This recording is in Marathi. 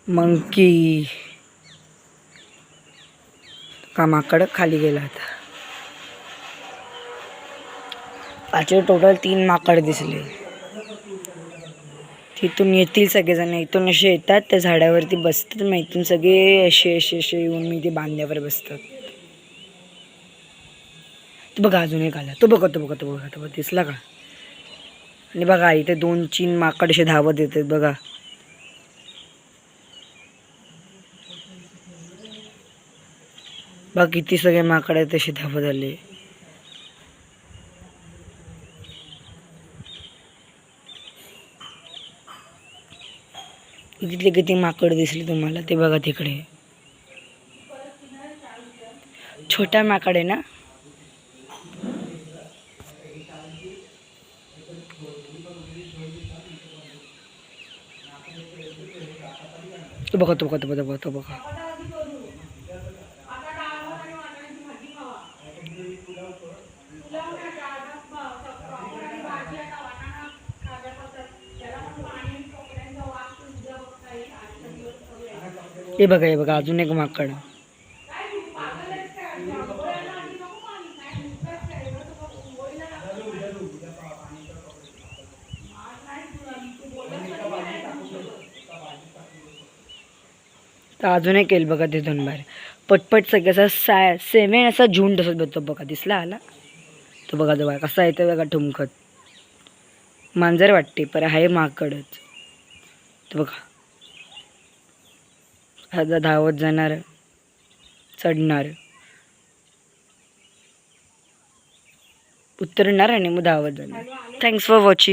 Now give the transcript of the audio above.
मंकी का माकड खाली गेला आता. पाचवे टोटल 3 माकड दिसले. तिथून येतील सगळेजण. इथून असे येतात त्या झाडावरती बसतात. मग इथून सगळे असे असे असे येऊन मी ते बांध्यावर बसतात. तो बघा अजून एक आला. तो बघा दिसला का? आणि बघा इथे 2-3 माकड असे धावत येतात बघा. बघा किती सगळे माकड आहेत तसे धावत आले. तिथले किती माकड दिसले तुम्हाला ते बघा तिकडे. छोटा माकड आहे ना. तो बघा. हे बघा अजून एक माकड. तर अजून एक येईल बघा तिथून बाहेर. पटपट सगळं असं सेमेन असा झुंड असत बघतो बघा. दिसला आला तो बघा. तो बघा कसा येतो बघा ठुमकत. मांजर वाटते पर आहे माकडच. तो बघा आता धावत जाणार, चढणार, उतरणार आणि मग धावत जाणार. Thanks for watching.